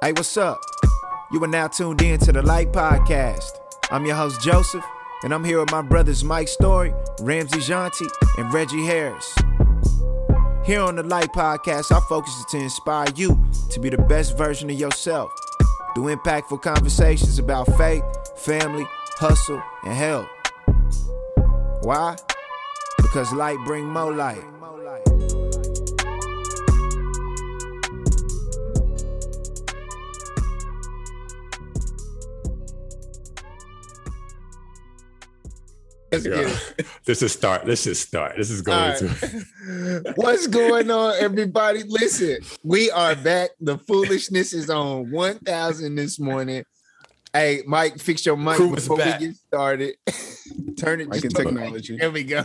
Hey, what's up? You are now tuned in to the Lite Podcast. I'm your host, Joseph, and I'm here with my brothers Mike Story, Ramsey Jonty, and Reggie Harris. Here on the Lite Podcast, our focus is to inspire you to be the best version of yourself through impactful conversations about faith, family, hustle, and health. Why? Because light bring more light. Let's get it. This is start. This is going to. What's going on, everybody? Listen, we are back. The foolishness is on 1,000 this morning. Hey, Mike, fix your mic before we get started. Turn it. Mike and technology. There we go.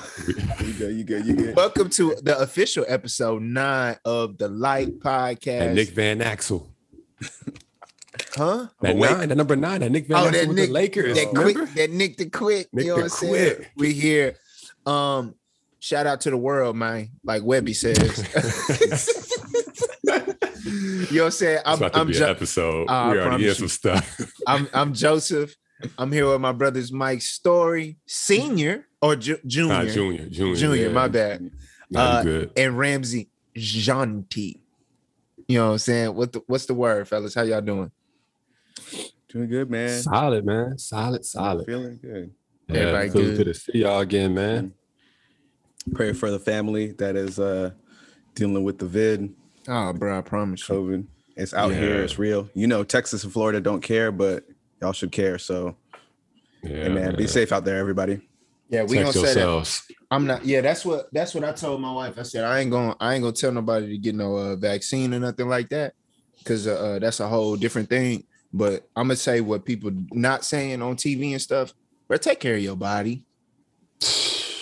You good. Welcome to the official episode 9 of the Lite Podcast. And Nick Van Axel. Huh? That number 9, that Nick Van Axel with the Lakers. That Nick the Quick. Nick you know the what I'm saying? Quick. We here. Shout out to the world, man. Like Webby says. You know what I'm saying? It's about to be an episode. We already hear some stuff. I'm Joseph. I'm here with my brothers Mike Story, Senior or Junior. Junior. Yeah. My bad. Good. And Ramsey Jonty. You know what I'm saying? What's the word, fellas? How y'all doing? Doing good, man. Solid, man. Solid. Feeling good. Yeah, Everybody feeling good to see y'all again, man. Pray for the family that is dealing with the vid, Oh, bro, I promise you. COVID. It's out here. It's real. You know, Texas and Florida don't care, but y'all should care. So, Yeah, man, be safe out there, everybody. Yeah, we gonna Text say that. yourselves. I'm not. Yeah, that's what I told my wife. I said I ain't gonna tell nobody to get no vaccine or nothing like that, because that's a whole different thing. But I'm gonna say what people not saying on TV and stuff. But take care of your body.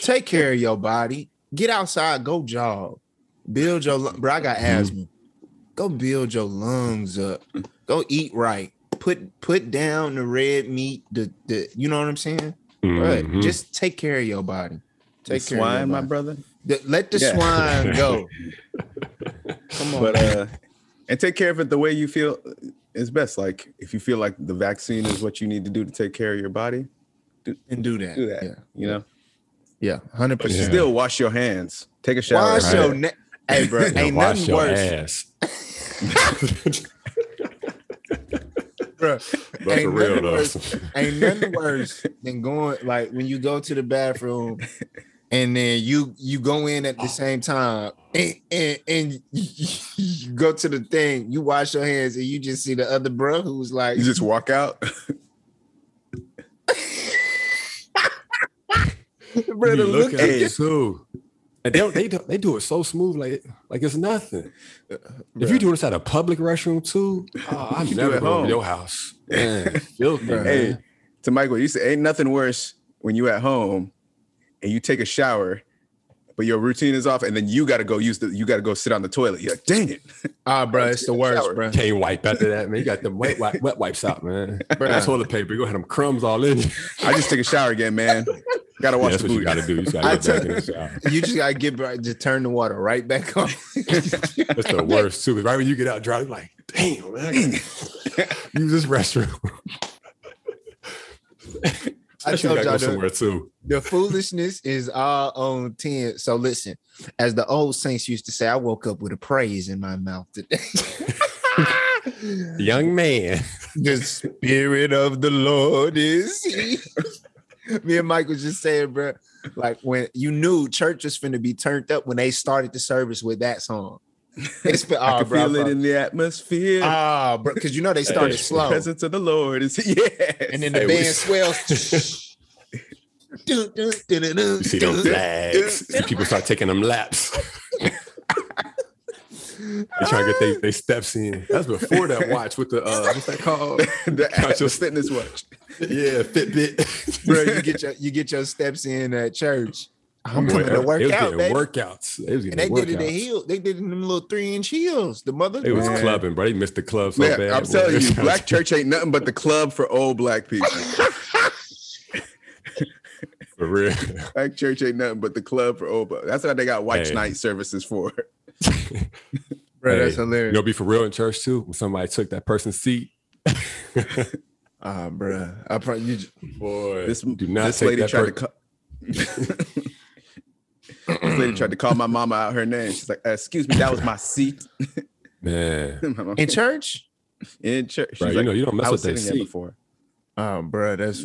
Take care of your body. Get outside. Go jog. Build your. Bro, I got asthma. Go build your lungs up. Go eat right. Put down the red meat. The you know what I'm saying. Right. Just take care of your body. Take care swine, of my brother. Let the swine go. Come on. But and take care of it the way you feel is best. Like if you feel like the vaccine is what you need to do to take care of your body, do that. do that. Yeah. You know. Yeah, 100%. Still wash your hands. Take a shower. Wash your Hey, bro, ain't Wash nothing your worse. ass. Bro, But for real though. Ain't nothing worse than going, like when you go to the bathroom and then you go in at the same time and you go to the thing, you wash your hands and you just see the other bro who's like, You just walk out. brother, You look look at at it too. And they do it so smooth, like it's nothing. If you do this at a public restroom too, I'm never at going home. to your house. Man, filthy, man. Hey, to Michael, you say ain't nothing worse when you at home and you take a shower, but your routine is off, and then you gotta go sit on the toilet. You're like, dang it. bro, it's the worst, bro. Can't wipe after that, man. You got them wet wipes out, man. That's toilet paper. You gonna have them crumbs all in you. I just take a shower again, man. Gotta wash That's the what you booty. got to do. You got to get back in the shower. You just gotta just turn the water right back on. That's the worst too. Right when you get out dry, you're like, damn, man. Use this restroom. I told y'all somewhere too. the foolishness is all on 10. So listen, as the old saints used to say, I woke up with a praise in my mouth today. Young man. The spirit of the Lord is here. Me and Mike was just saying, bro, like when you knew church was finna be turned up when they started the service with that song. I can feel it in the atmosphere. Bro, because you know they started slow. The presence of the Lord is And then the band swells. You see them flags. See people start taking them laps. They try to get their steps in. That's before that watch with the what's that called? the fitness watch. Yeah, Fitbit. Bro, you get your steps in at church. I'm coming to work out, baby. Workouts. And they did it in heels. They did it in them little 3-inch heels. The mother. They was clubbing, bro. They missed the club so bad. I'm telling you, black church ain't nothing but the club for old black people. For real. Black church ain't nothing but the club for old black. That's what they got white night services for. Bro, that's hilarious. You know, be for real in church too. When somebody took that person's seat. Bro, I probably boy. This lady tried to this lady tried to call my mama out her name. She's like, "Excuse me, that was my seat." Man, in church. Bro, you don't mess with that seat before. Oh, bro, that's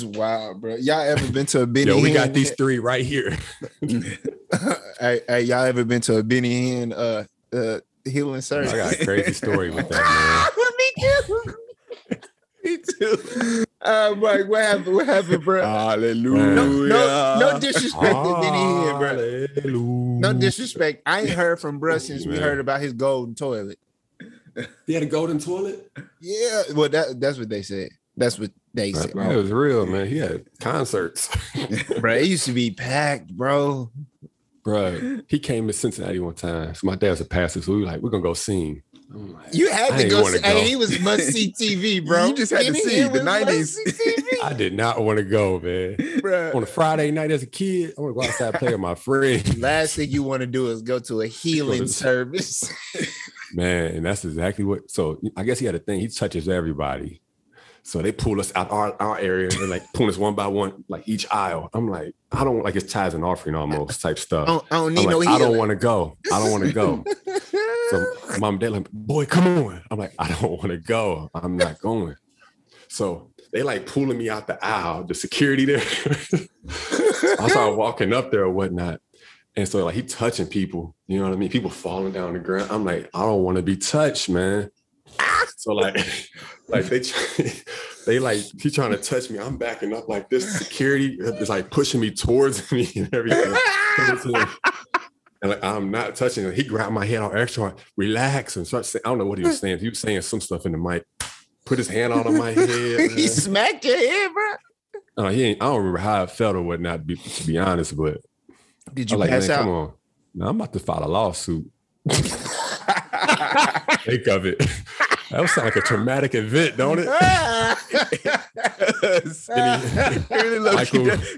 wild, bro. Y'all ever been to a Benny we Hinn? got these three right here. Hey, y'all ever been to a Benny Hinn healing service? I got a crazy story with that, man. Me too. Mike, what happened, bro? Hallelujah. No disrespect to Benny Hinn, bro. Hallelujah. No disrespect. I ain't heard from bro since we heard about his golden toilet. He had a golden toilet? Yeah. Well, that's what they said. That's what they said. Bro, it was real, man. He had concerts. Bro, it used to be packed, bro. Bro, he came to Cincinnati one time. So my dad's a pastor, so we were like, we're gonna go sing. Like, you had to go. Hey, he was must-see TV, bro. You just had to see the 90s. I did not want to go, man. Bro. On a Friday night as a kid, I want to go outside and play with my friends. Last thing you want to do is go to a healing service. Man, and that's exactly what. So I guess he had a thing. He touches everybody. So they pull us out our area and like pull us one by one, like each aisle. I'm like, I don't like it's tithes and offering almost type stuff. I don't need no healing. I don't want to go. I don't want to go. So mom and dad like, boy, come on. I'm like, I don't want to go. I'm not going. So they like pulling me out the aisle, the security there. I started walking up there or whatnot. And so like he touching people, you know what I mean? People falling down the ground. I'm like, I don't want to be touched, man. So like they like he trying to touch me. I'm backing up like this. Security is like pushing me towards me and everything. And like I'm not touching him. He grabbed my hand on extra hard. Relax and start saying, I don't know what he was saying. He was saying some stuff in the mic. Put his hand on my head. He smacked your head, bro. I don't remember how I felt or whatnot, to be honest, but did you pass out? Come on. Now I'm about to file a lawsuit. Think of it. That would sound like a traumatic event, don't it?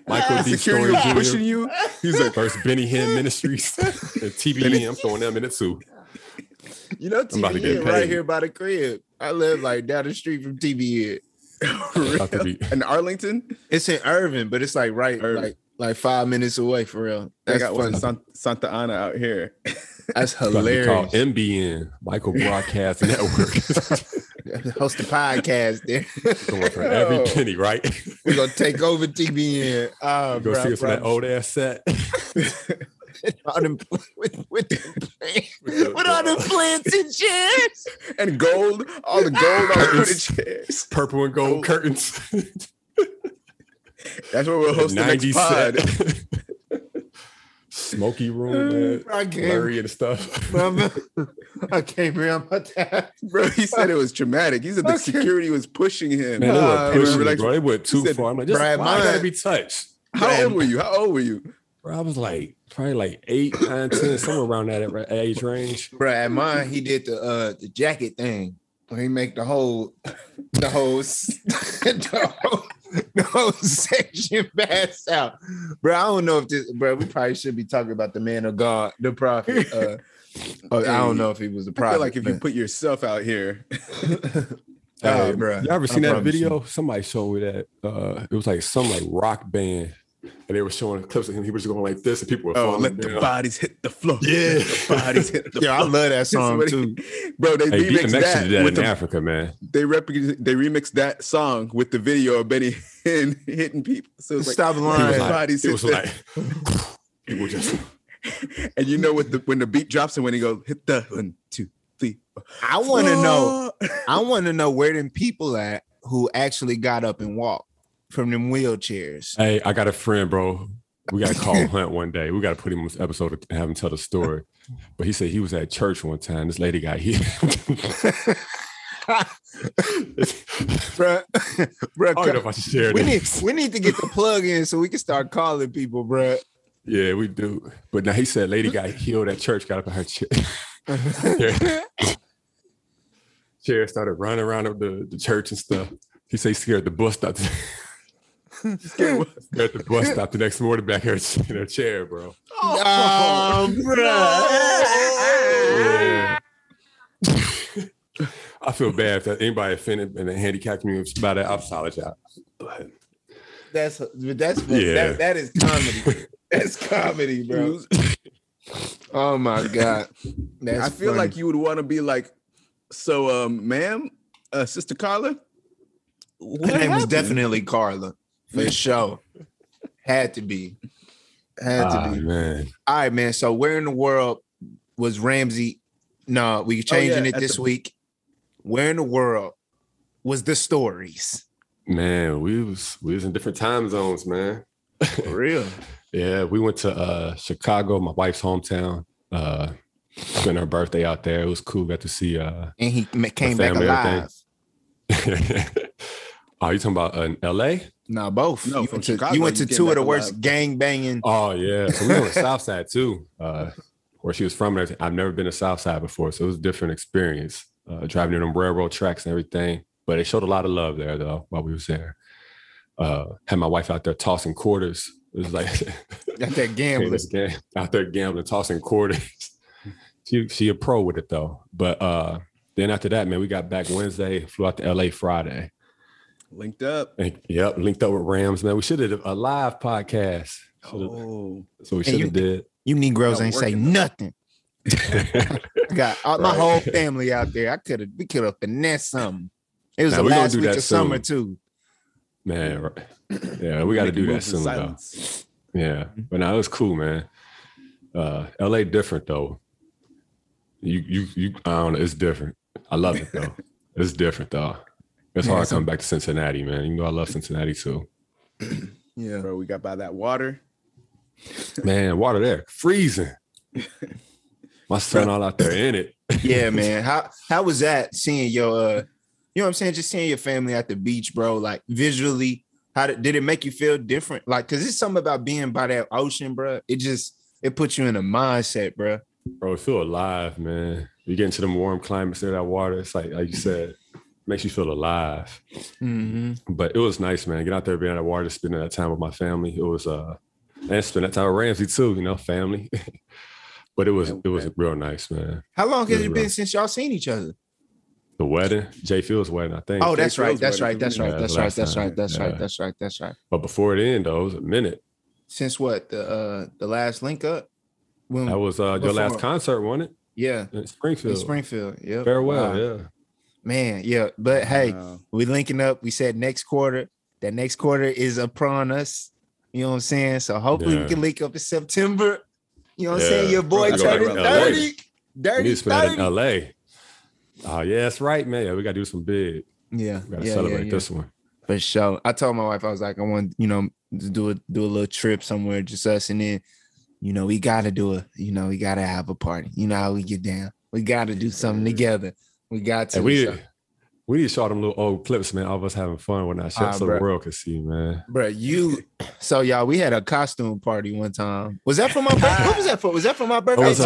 Michael D. Story pushing you. He's like first Benny Hinn Ministries and TBN. I'm throwing them in it too. You know, TBN right here by the crib. I live like down the street from TBN. In Arlington? It's in Irvin, but it's like like 5 minutes away for real. That's got one in Santa Ana out here. That's hilarious. Called MBN, Michael Broadcast Network. Host a podcast there. Going for every penny, right? We're gonna take over TBN. Go see us on that old ass set. with all them plants and chairs and gold, all the gold on the chairs, purple and gold curtains. That's where we'll host the next pod. Smoky room, man. Blurry and stuff. I can't remember that. Bro, he said it was traumatic. He said the security was pushing him. Man, they were pushing me, bro. They went too far. I'm like, I gotta be touched. How old were you? Bro, I was like probably like 8, 9, 10, somewhere around that age range. Bro, at mine, he did the jacket thing. He make the whole section pass out. Bro, I don't know if this, bro, we probably should be talking about the man of God, the prophet. I don't know if he was the prophet. I feel like if you put yourself out here. Bro. You ever seen that video? Somebody showed me that. It was like some like rock band. And they were showing clips of him. He was going like this, and people were falling let down. The bodies hit the floor. Yeah, the bodies hit the floor. Yeah, I love that song too, bro. They remixed that in Africa, man. They remixed that song with the video of Benny Hinn hitting people. So it's stop lying. Bodies hit like people just. And you know when the beat drops and when he goes hit the 1, 2, 3. I want to know. I want to know where them people at who actually got up and walked from them wheelchairs. Hey, I got a friend, bro. We got to call Hunt one day. We got to put him on this episode and have him tell the story. But he said he was at church one time. This lady got hit. Bro, I don't know if I should share this. We need to get the plug in so we can start calling people, bro. Yeah, we do. But now he said lady got healed at church, got up in her chair. Chair started running around the church and stuff. He said he scared the bus stop. Scared the bus stop the next morning back here in her chair, bro. Oh, bro. Yeah. I feel bad if anybody offended in the handicap community about that. I apologize. But That is comedy. That's comedy, bro. Oh my God. I feel like you would want to be like, so ma'am, Sister Carla. Her name was definitely Carla, for sure. Had to be. Man. All right, man. So where in the world was Ramsey? No, we changing it this week. Where in the world was the stories? Man, we was in different time zones, man. For real. Yeah, we went to Chicago, my wife's hometown. Spent her birthday out there. It was cool. Got to see and he came back alive. Oh, you talking about in LA? No, both. No, you went to two of the worst gang banging. Oh yeah. So we went to South Side too. Where she was from. I've never been to South Side before, so it was a different experience. Driving in them railroad tracks and everything. But it showed a lot of love there though while we was there. Had my wife out there tossing quarters. It was like out there gambling. Out there gambling, tossing quarters. She a pro with it though. But then after that, man, we got back Wednesday, flew out to LA Friday. Linked up. Linked up with Rams, man. We should have did a live podcast. So we should have did. You Negroes ain't say nothing. I got my whole family out there. We could have finessed something. It was the last week of summer too. Man, right. Yeah, we got to do that soon though. Yeah, but now it was cool, man. LA different though. You I don't know, it's different. I love it though. It's different though. It's hard coming back to Cincinnati, man. You know I love Cincinnati too. Yeah, bro, we got by that water. Man, water there freezing. My son all out there in it. Yeah, man. How was that seeing your you know what I'm saying? Just seeing your family at the beach, bro. Like visually, did it make you feel different? Like, cause it's something about being by that ocean, bro. It puts you in a mindset, bro. Bro, feel alive, man. You get into them warm climates there, that water. It's like you said, makes you feel alive. Mm-hmm. But it was nice, man. Get out there, being at the water, spending that time with my family. It was and spend that time with Ramsey too, you know, family. But it was real nice, man. How long has it been since y'all seen each other? The wedding, Jay Fields' wedding, I think. Oh, that's right. That's right. That's right. But before it ended, though, it was a minute. Since what? The last link up? That was your last concert, wasn't it? Yeah. In Springfield. Yeah. Farewell, yeah. Man, yeah. But hey, we linking up. We said next quarter. That next quarter is upon us. You know what I'm saying? So hopefully we can link up in September. You know what I'm saying? Your boy turning 30. Dirty 30. In LA. Oh, yeah, that's right, man. Yeah, we got to do some big. Yeah. We got to celebrate this one. For sure. I told my wife, I was like, I want, to do a little trip somewhere, just us. And then, we got to we got to have a party. You know how we get down. We got to do something together. We got to. We need to show them little old clips, man. All of us having fun when I shot so the world could see, man. Bro, so y'all, we had a costume party one time. Was that for my birthday? What was that for? Was that for my birthday? It was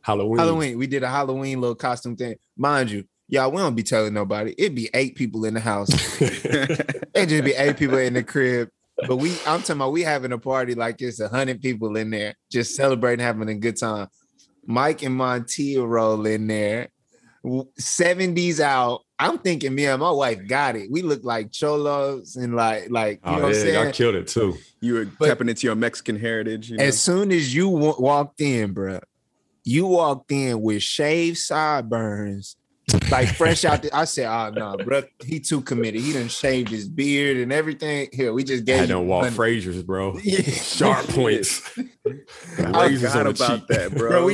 Halloween. We did a Halloween little costume thing. Mind you, y'all, we don't be telling nobody. It'd be 8 people in the house. It'd just be 8 people in the crib. But I'm talking about we having a party like it's 100 people in there, just celebrating, having a good time. Mike and Montia roll in there. 70s out. I'm thinking me and my wife got it. We look like cholos and like you know what I'm saying? Y'all killed it too. You were tapping into your Mexican heritage. As soon as you walked in, bro, you walked in with shaved sideburns, like fresh out. I said, "Oh no, bro, he too committed. He done shaved his beard and everything." Here, we just gave. I don't walk Frazier's, bro. Yeah. Sharp points. I forgot about that, bro.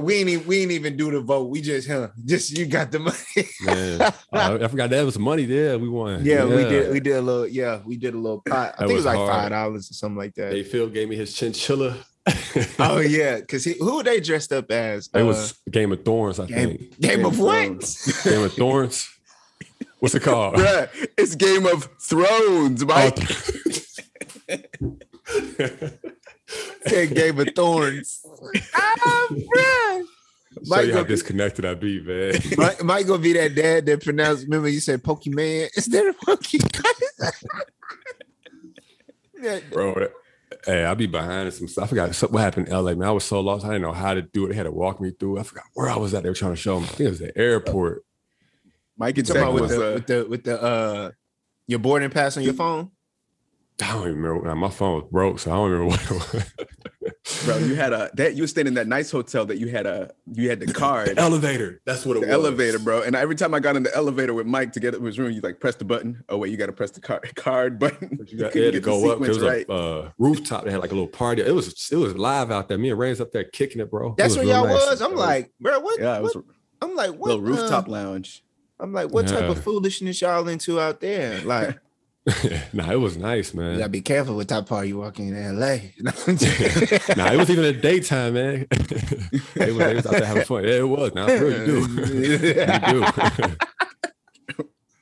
We ain't even do the vote. We just you got the money. Man, I forgot that was money there. We won. Yeah, we did a little. Yeah, we did a little pot. I think it was like $5 or something like that. Hey, Phil gave me his chinchilla. Oh yeah, because who they dressed up as? It was Game of Thorns, I think. Game of what? Game of Thorns. What's it called? Bruh, it's Game of Thrones, Mike. Game of Thorns. Bruh. Show you how disconnected I be, man. Mike gonna be that dad that pronounced. Remember, you said Pokemon instead of Pokemon. Bro, hey, I'll be behind some stuff. I forgot what happened in LA, man. I was so lost. I didn't know how to do it. They had to walk me through. I forgot where I was at. They were trying to show me. I think it was the airport. Mike You and talking Tech about was with the your boarding pass on your phone? I don't even remember. My phone was broke, so I don't remember what it was. bro. You had you were staying in that nice hotel that you had the card. The elevator. That's what it was. The elevator, bro. And every time I got in the elevator with Mike to get to his room, you like press the button. Oh wait, you got to press the card button. You had to go up. There was a rooftop. They had like a little party. It was live out there. Me and Ray's up there kicking it, bro. That's where y'all nice. was. I'm like, bro, what? Yeah, it was. I'm like, what? Little rooftop lounge. I'm like, what type of foolishness y'all into out there? Like, nah, it was nice, man. you gotta be careful what type of party you walk in LA. Nah, it was even in the daytime, man. They was out there having fun. Yeah, it was. Now, for real, you do. You do.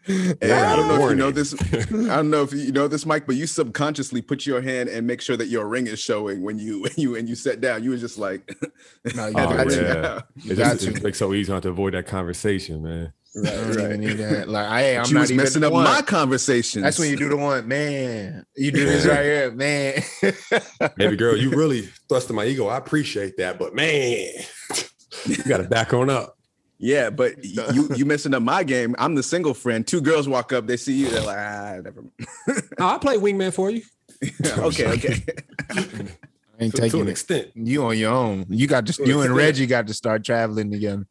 Hey, I don't know if you know this. I don't know if you know this, Mike, but you subconsciously put your hand and make sure that your ring is showing when you sat down. You were just like, No, you got to. It makes it so easy not to avoid that conversation, man. Right, I don't even need that. Like, I'm you not was even messing up one. my conversations. That's when you do the one, man. You do this right here, man. Baby girl, you really thrusted my ego. I appreciate that, but man, you got to back on up. Yeah, but you messing up my game. I'm the single friend. Two girls walk up, they see you, they're like, never mind. No, I play wingman for you. Okay. I ain't to taking an it. extent. You on your own. You and Reggie got to start traveling together.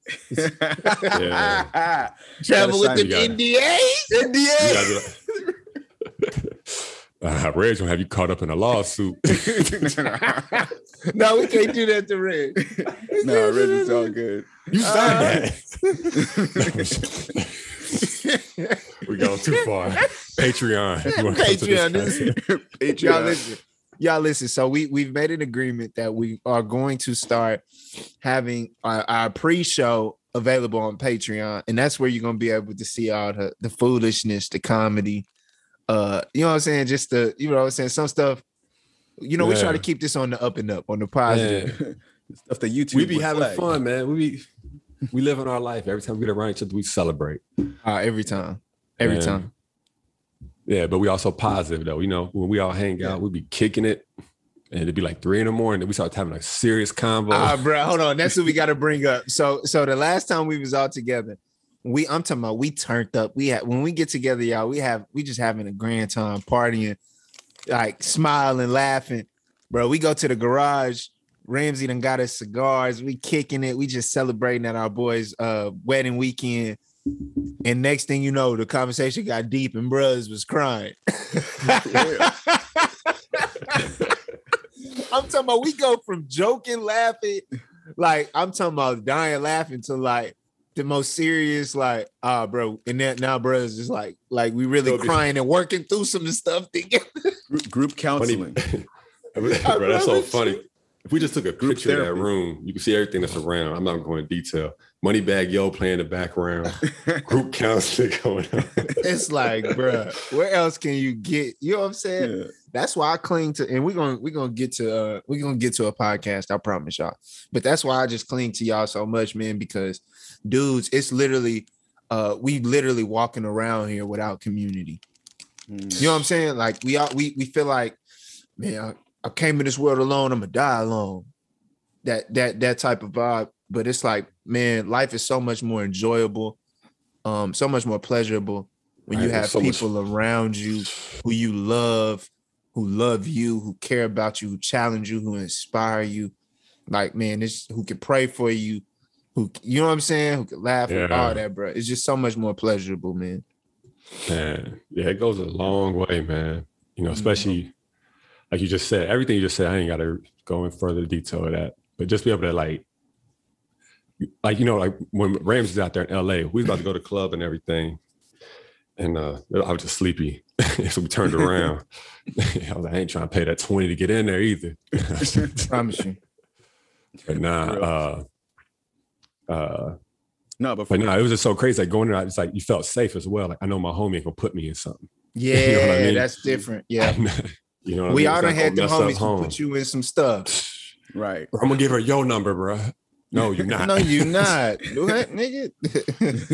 Yeah. Travel with the NDAs. Reg gonna have you caught up in a lawsuit. No, we can't do that to Reg. No, Reg, it's all good. You signed that. We go too far. Patreon. Patreon. Y'all listen. So we've made an agreement that we are going to start having our pre-show available on Patreon, and that's where you're gonna be able to see all the foolishness, the comedy. You know what I'm saying? Just some stuff. You know, we try to keep this on the up and up, on the positive. Stuff that YouTube. We be having fun, man. We live in our life. Every time we get around each other, we celebrate. Every time. Yeah, but we also positive though. You know, when we all hang out, we be kicking it, and it'd be like 3 a.m. and we start having a serious convo. Bro, hold on. That's what we got to bring up. So the last time we was all together, I'm talking about we turned up. When we get together, y'all, we just having a grand time, partying, like smiling, laughing. Bro, we go to the garage. Ramsey done got us cigars. We kicking it. We just celebrating at our boys' wedding weekend. And next thing you know, the conversation got deep and Bruz was crying. I'm talking about we go from joking, laughing, like I'm talking about dying laughing to like the most serious, like, bro. And then now Bruz is like we really crying and working through some stuff together. Group counseling. Bro, that's so funny. If we just took a picture of that room, you can see everything that's around. I'm not going into detail. Moneybag Yo playing in the background. Group counseling going on. It's like, bro, where else can you get? You know what I'm saying? Yeah. That's why I cling to, and we're gonna get to a podcast. I promise y'all. But that's why I just cling to y'all so much, man. Because, dudes, it's literally, we literally walking around here without community. You know what I'm saying? Like we feel like, man, I came in this world alone. I'm gonna die alone. That type of vibe. But it's like, man, life is so much more enjoyable, so much more pleasurable when you have people around you who you love, who love you, who care about you, who challenge you, who inspire you. Like, man, who can pray for you, who, you know what I'm saying, who can laugh and all that, bro. It's just so much more pleasurable, man. Man, yeah, it goes a long way, man. You know, especially like you just said, everything you just said. I ain't got to go in further detail of that, but just be able to like you know, like when Ramsey's out there in LA, we was about to go to the club and everything. And I was just sleepy. So we turned around. I was like, I ain't trying to pay that $20 to get in there either. Promise you. But no, it was just so crazy. Like going there, it's like you felt safe as well. Like I know my homie ain't gonna put me in something. Yeah, you know what I mean? That's different. Yeah. You know what we I mean? all done had the homies who put you in some stuff. Right. I'm gonna give her your number, bro. No, you're not. No, you're not. What, nigga?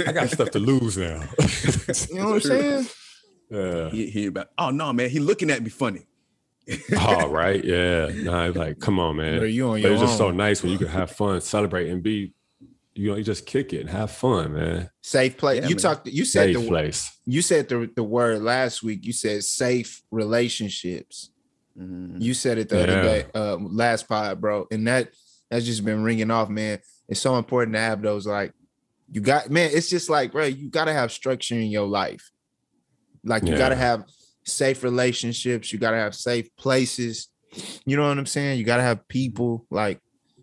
I got stuff to lose now. You know what I'm saying? Yeah. He about, oh no, man, he looking at me funny. Oh, right. Yeah. Nah, like, come on, man. Bro, you on but your it's just so own. nice when you can have fun, celebrate, and be you just kick it and have fun, man. Safe place. Yeah, You man. talked. You said Safe place. You said the word last week. You said safe relationships. Mhm. You said it the other day, last pod, bro, and that's just been ringing off, man. It's so important to have those. Like, you got, man. It's just like, bro, you got to have structure in your life. Like, you got to have safe relationships. You got to have safe places. You know what I'm saying? You got to have people. Like,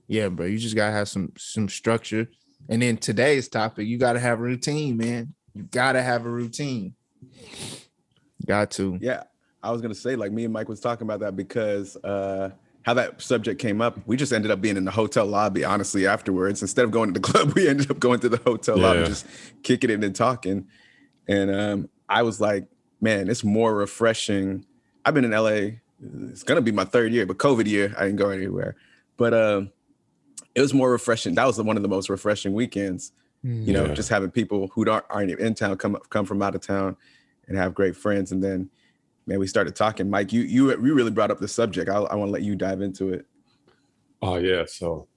yeah, bro. You just got to have some structure. And then today's topic, you got to have a routine, man. You got to have a routine. Got to. Yeah, I was gonna say, like, me and Mike was talking about that because how that subject came up. We just ended up being in the hotel lobby, honestly, afterwards. Instead of going to the club, we ended up going to the hotel lobby, just kicking it and talking. And I was like, man, it's more refreshing. I've been in LA. It's gonna be my 3rd year, but COVID year, I didn't go anywhere. But it was more refreshing. That was one of the most refreshing weekends. You know, just having people who aren't in town come from out of town and have great friends. And then, man, we started talking. Mike, you really brought up the subject. I want to let you dive into it. Oh yeah. So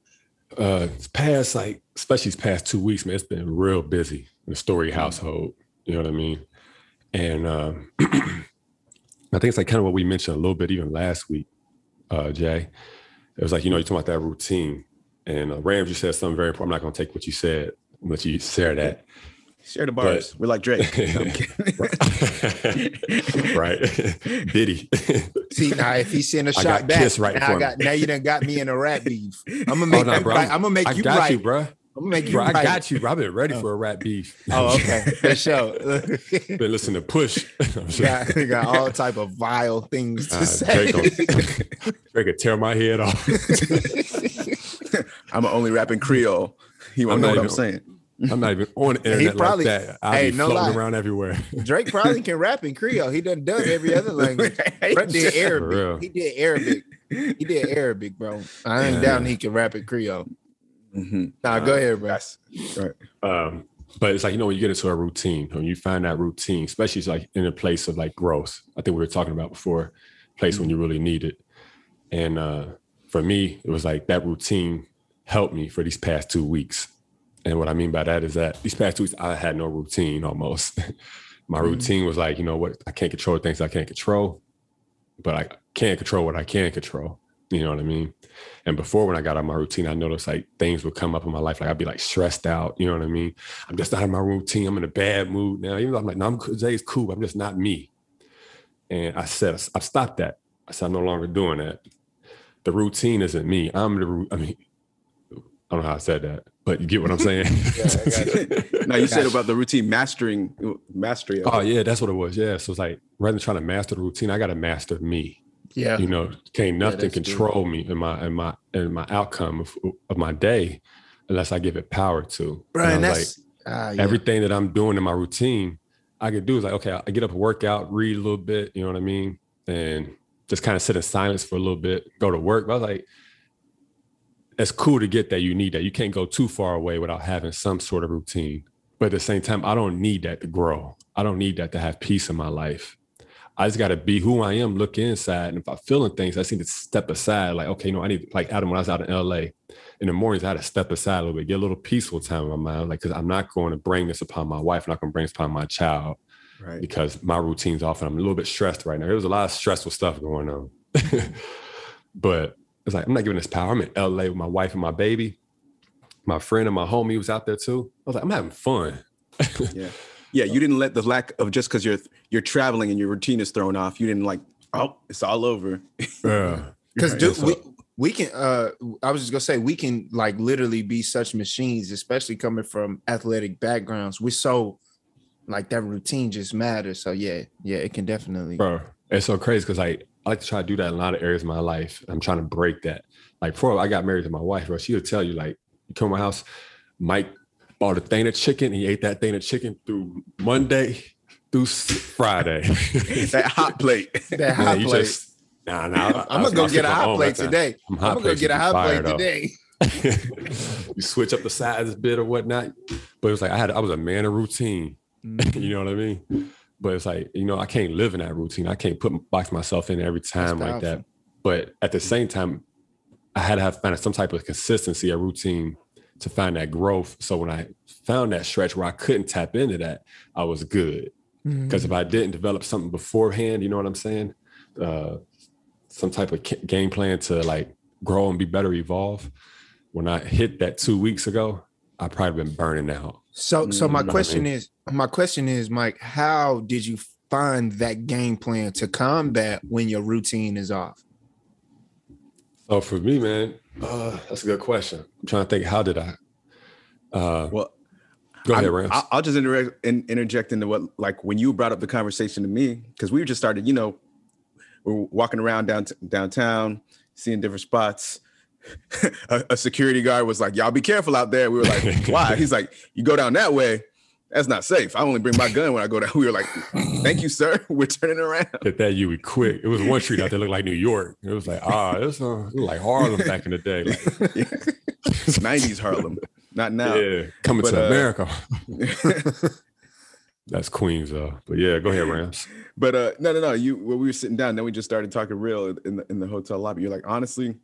it's past, like, especially these past 2 weeks, man, it's been real busy in the Story household. You know what I mean? And I think it's like kind of what we mentioned a little bit even last week, Jay. It was like, you know, you're talking about that routine. And Rams, you said something very important. I'm not going to take what you said, but you share that. Share the bars. We're like Drake. Right. Diddy. See, now if he send a shot back, now you done got me in a rap beef. I'm gonna make I'm gonna make you right. You, bro. I'm gonna make you bro, right. I got you, bro. I've been ready for a rap beef. Oh, okay. For sure. Been listening to Push. got all type of vile things to say. Drake could tear my head off. I'm only rapping Creole. He won't know what I'm saying. I'm not even on the internet like that. I'll be floating around everywhere. Drake probably can rap in Creole. He done every other language. Brett did Arabic. He did Arabic. He did Arabic, bro. I ain't down he can rap in Creole. Mm-hmm. Nah, go ahead, bro. Right. But it's like, you know, when you get into a routine, when you find that routine, especially like in a place of like growth, I think we were talking about before, place when you really need it. And for me, it was like that routine helped me for these past 2 weeks. And what I mean by that is that these past 2 weeks, I had no routine almost. My routine was like, you know what, I can't control things I can't control, but I can control what I can control. You know what I mean? And before, when I got out of my routine, I noticed like things would come up in my life. Like I'd be like stressed out. You know what I mean? I'm just not in my routine. I'm in a bad mood now. Even though I'm like, no, Jay's cool, but I'm just not me. And I said, I stopped that. I said, I'm no longer doing that. The routine isn't me. I don't know how I said that, but you get what I'm saying? Now you said about the routine mastery. Oh yeah, that's what it was. Yeah. So it's like, rather than trying to master the routine, I got to master me. Yeah. You know, can't nothing control me in my outcome of my day unless I give it power to. Right. And that's everything that I'm doing in my routine, I could do is like, okay, I get up, work out, read a little bit, you know what I mean? And just kind of sit in silence for a little bit, go to work. But I was like, it's cool to get that. You need that. You can't go too far away without having some sort of routine. But at the same time, I don't need that to grow. I don't need that to have peace in my life. I just got to be who I am, look inside. And if I'm feeling things, I just need to step aside. Like, okay, I need, like Adam, when I was out in LA, in the mornings, I had to step aside a little bit, get a little peaceful time in my mind. Like, because I'm not going to bring this upon my wife. I'm not going to bring this upon my child. Right. Because my routine's off and I'm a little bit stressed right now. There was a lot of stressful stuff going on. But it's like, I'm not giving this power. I'm in LA with my wife and my baby. My friend and my homie was out there too. I was like, I'm having fun. Yeah, you didn't let the lack of, just because you're traveling and your routine is thrown off, you didn't like, oh, it's all over. Because we can, I was just gonna say, we can like literally be such machines, especially coming from athletic backgrounds. We're so like that routine just matters. So yeah, it can definitely. Bro, it's so crazy because I like to try to do that in a lot of areas of my life. I'm trying to break that. Like before I got married to my wife, bro, she would tell you, like, you come to my house, Mike bought a thing of chicken. He ate that thing of chicken through Monday through Friday. That hot plate. That hot plate. I'm gonna go get a hot plate today. I'm gonna go get a hot plate today. You switch up the size a bit or whatnot. But it was like I was a man of routine. You know what I mean? But it's like, you know, I can't live in that routine. I can't box myself in every time like that. But at the same time, I had to find some type of consistency, a routine to find that growth. So when I found that stretch where I couldn't tap into that, I was good. Because if I didn't develop something beforehand, you know what I'm saying? Some type of game plan to like grow and be better, evolve. When I hit that 2 weeks ago, I probably been burning out. So my question is, Mike, how did you find that game plan to combat when your routine is off? So for me, man, that's a good question. I'm trying to think, how did I? Well, go ahead, Rams. I'll just interject into what, like when you brought up the conversation to me, because we just started, you know, we're walking around downtown, seeing different spots. A security guard was like, y'all be careful out there. We were like, why? He's like, you go down that way, that's not safe. I only bring my gun when I go down. We were like, thank you, sir. We're turning around. Hit that you quick. It was one street out there looked like New York. It was like, it was like Harlem back in the day. Like, 90s Harlem, not now. Yeah, coming to America. That's Queens, though. But yeah, go ahead, Rams. But no. When we were sitting down, then we just started talking real in the hotel lobby. You're like, honestly,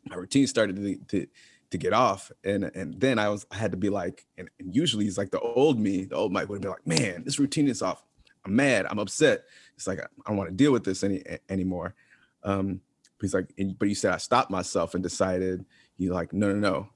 my routine started to get off, and then I had to be like, and usually it's like the old Mike would have been like, man, this routine is off. I'm mad. I'm upset. It's like I don't want to deal with this anymore. He's like, but you said I stopped myself and decided. You're like, no.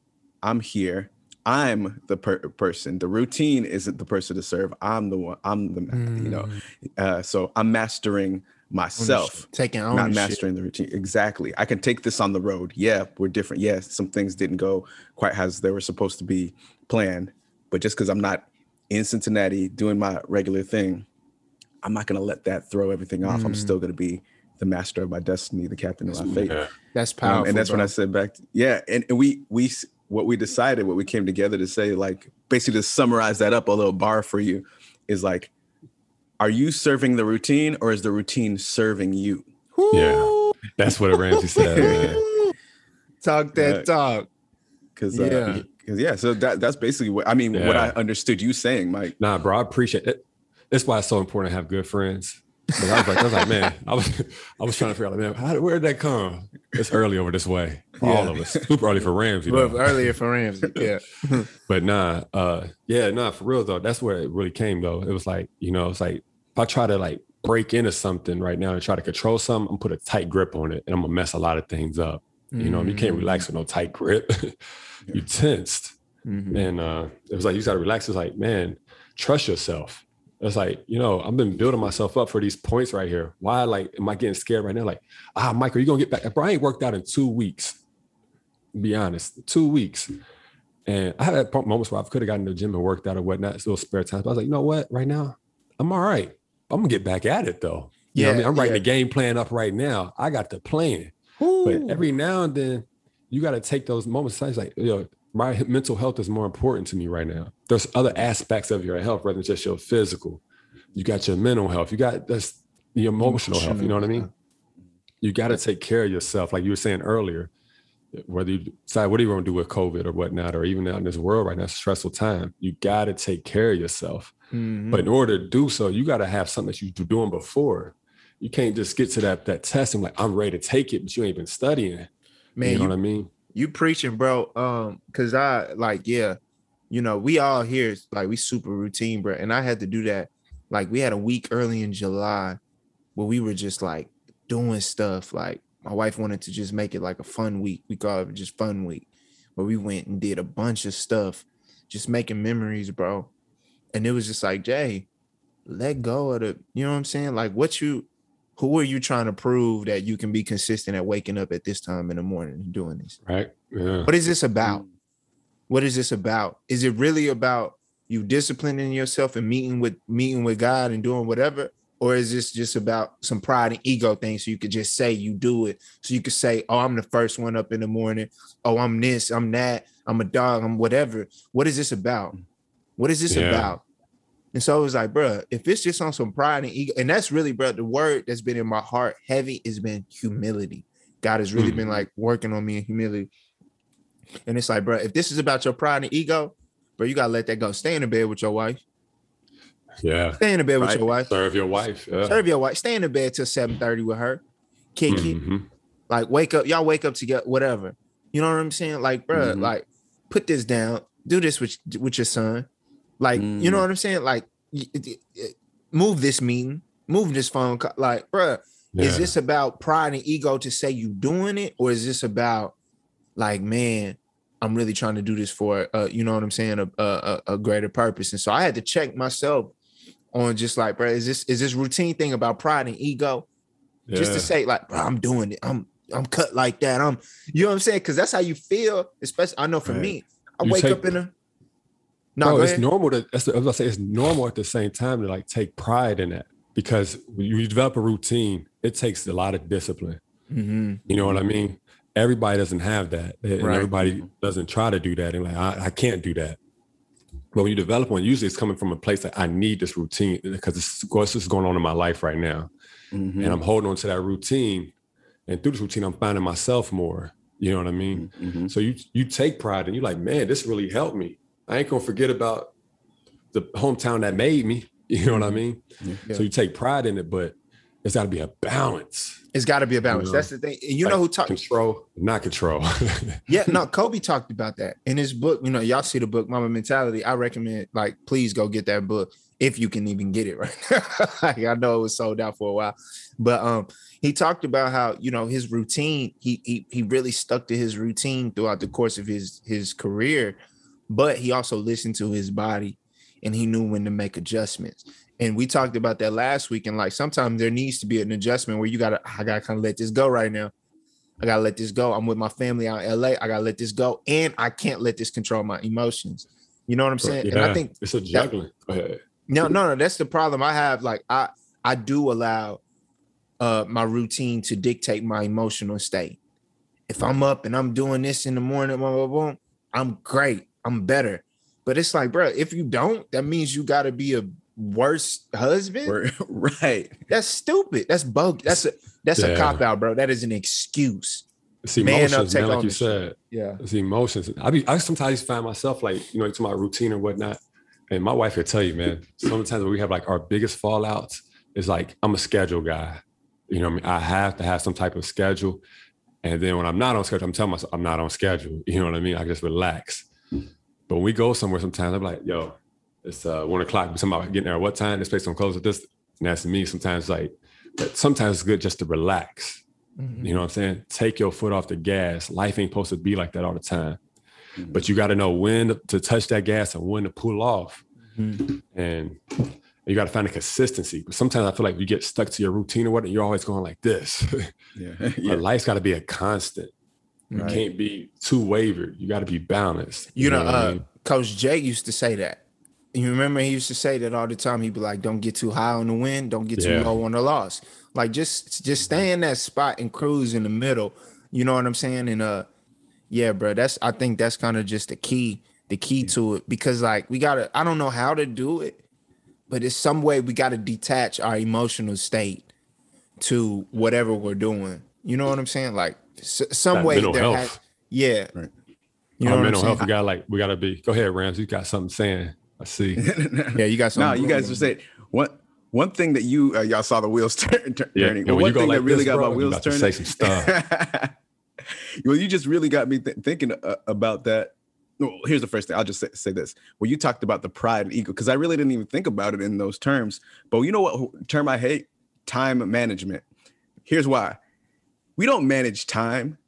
I'm here. I'm the person. The routine isn't the person to serve. I'm the one. I'm the you know. So I'm mastering myself, taking ownership. Not mastering the routine. Exactly. I can take this on the road. Yeah, we're different. Yeah, some things didn't go quite as they were supposed to be planned. But just because I'm not in Cincinnati doing my regular thing, I'm not going to let that throw everything off. I'm still going to be the master of my destiny, the captain of my fate. That's powerful. And that's when I said back. And we what we decided, what we came together to say, like basically to summarize that up, a little bar for you, is like, are you serving the routine or is the routine serving you? Yeah, that's what Ramsey said. Man. Talk that talk. Because so that's basically what what I understood you saying, Mike. Nah, bro, I appreciate it. That's why it's so important to have good friends. But I was like, man, I was trying to figure out, man, where did that come? It's early over this way for all of us. Super early for Ramsey. Well, earlier for Ramsey, yeah. But for real though, that's where it really came though. It was like, you know, it's like if I try to like break into something right now and try to control something, I'm put a tight grip on it and I'm gonna mess a lot of things up. You know, you can't relax with no tight grip. You tensed. And it was like, you gotta relax. It's like, man, trust yourself. It's like, you know, I've been building myself up for these points right here. Why, like, am I getting scared right now? Like, Michael, you gonna get back? Bro, I ain't worked out in 2 weeks. To be honest, 2 weeks. And I had moments where I could have gotten to the gym and worked out or whatnot, still spare time. But I was like, you know what? Right now, I'm all right. I'm gonna get back at it though. You know what I mean? I'm writing the game plan up right now. I got the plan. Ooh. But every now and then, you got to take those moments. It's like, you know, my mental health is more important to me right now. There's other aspects of your health rather than just your physical. You got your mental health. You got the emotional health. You know what I mean? You got to take care of yourself. Like you were saying earlier, whether you decide what are you going to do with COVID or whatnot, or even out in this world right now, it's a stressful time. You got to take care of yourself. But in order to do so, you got to have something that you've been doing before. You can't just get to that test and like, I'm ready to take it, but you ain't been studying. Man, you know what I mean? You preaching, bro. Cause you know, we all here, like we super routine, bro. And I had to do that. Like we had a week early in July where we were just like doing stuff. Like my wife wanted to just make it like a fun week. We call it just fun week, where we went and did a bunch of stuff, just making memories, bro. And it was just like, Jay, let go of the, you know what I'm saying? Like who are you trying to prove that you can be consistent at waking up at this time in the morning and doing this? Right. Yeah. What is this about? What is this about? Is it really about you disciplining yourself and meeting with God and doing whatever? Or is this just about some pride and ego things so you could just say you do it? So you could say, oh, I'm the first one up in the morning. Oh, I'm this, I'm that, I'm a dog, I'm whatever. What is this about? What is this about? And so it was like, bro, if it's just on some pride and ego, and that's really, bro, the word that's been in my heart heavy has been humility. God has really been like working on me in humility. And it's like, bro, if this is about your pride and ego, bro, you got to let that go. Stay in the bed with your wife. Yeah. Stay in the bed with your wife. Serve your wife. Yeah. Serve your wife. Stay in the bed till 7:30 with her. Kick it. Like, wake up. Y'all wake up together, whatever. You know what I'm saying? Like, bro, like, put this down, do this with your son. Like, you know what I'm saying? Like, move this meeting, move this phone call. Like, bruh, is this about pride and ego to say you doing it? Or is this about like, man, I'm really trying to do this for, you know what I'm saying? A greater purpose. And so I had to check myself on just like, bro, is this routine thing about pride and ego? Yeah. Just to say like, bro, I'm doing it. I'm cut like that. You know what I'm saying? Cause that's how you feel. Especially, I know for me, I wake up in a, no, it's normal to, I was gonna say it's normal at the same time to like take pride in that, because when you develop a routine, it takes a lot of discipline. Mm-hmm. You know what I mean? Everybody doesn't have that. And everybody doesn't try to do that. And like, I can't do that. But when you develop one, usually it's coming from a place that I need this routine because this is going on in my life right now. Mm-hmm. And I'm holding on to that routine. And through this routine, I'm finding myself more. You know what I mean? Mm-hmm. So you take pride and you're like, man, this really helped me. I ain't going to forget about the hometown that made me. You know what I mean? Yeah. So you take pride in it, but it's got to be a balance. It's got to be a balance. You know? That's the thing. You know who talked control, not control. Yeah, no, Kobe talked about that in his book. You know, y'all see the book Mama Mentality. I recommend, like, please go get that book if you can even get it right now. Like, I know it was sold out for a while, but he talked about how, you know, his routine. He really stuck to his routine throughout the course of his career, but he also listened to his body and he knew when to make adjustments. And we talked about that last week. And like, sometimes there needs to be an adjustment where I gotta kind of let this go right now. I gotta let this go. I'm with my family out in LA. I gotta let this go. And I can't let this control my emotions. You know what I'm saying? Yeah, and I think it's a juggling. Go ahead. No. That's the problem I have. Like, I do allow my routine to dictate my emotional state. If I'm up and I'm doing this in the morning, blah, blah, blah, I'm great. I'm better. But it's like, bro, if you don't, that means you gotta be a worse husband. Right. That's stupid. That's bogus. That's a cop out, bro. That is an excuse. It's emotions, man, like you said. Yeah. It's emotions. I sometimes find myself like, you know, into my routine and whatnot. And my wife will tell you, man, sometimes when we have like our biggest fallouts, is like, I'm a schedule guy. You know what I mean? I have to have some type of schedule. And then when I'm not on schedule, I'm telling myself I'm not on schedule. You know what I mean? I just relax. But when we go somewhere, sometimes I'm like, yo, it's 1 o'clock. We're talking about getting there at what time? This place don't close at this. And that's me. Sometimes but sometimes it's good just to relax. Mm-hmm. You know what I'm saying? Take your foot off the gas. Life ain't supposed to be like that all the time. Mm-hmm. But you got to know when to touch that gas and when to pull off. Mm-hmm. And you got to find a consistency. But sometimes I feel like you get stuck to your routine or whatnot, you're always going like this. But life's got to be a constant. You can't be too wavered. You got to be balanced. You know what I mean? Coach Jay used to say that. You remember he used to say that all the time. He'd be like, don't get too high on the win. Don't get too low on the loss. Like, just stay in that spot and cruise in the middle. You know what I'm saying? And yeah, bro, I think that's kind of just the key to it. Because like, I don't know how to do it, but it's some way we got to detach our emotional state to whatever we're doing. You know what I'm saying? Like some that way mental health. Yeah. Right. You know, mental health, we gotta be. Go ahead, Rams. You got something saying. I see. Yeah, you got something. No, you guys just say one thing that y'all saw the wheels turning. And one thing like that really got my wheels turning. Say some stuff. Well, you just really got me thinking about that. Well, here's the first thing. I'll just say this. Well, you talked about the pride and ego, because I really didn't even think about it in those terms. But you know what term I hate? Time management. Here's why. We don't manage time.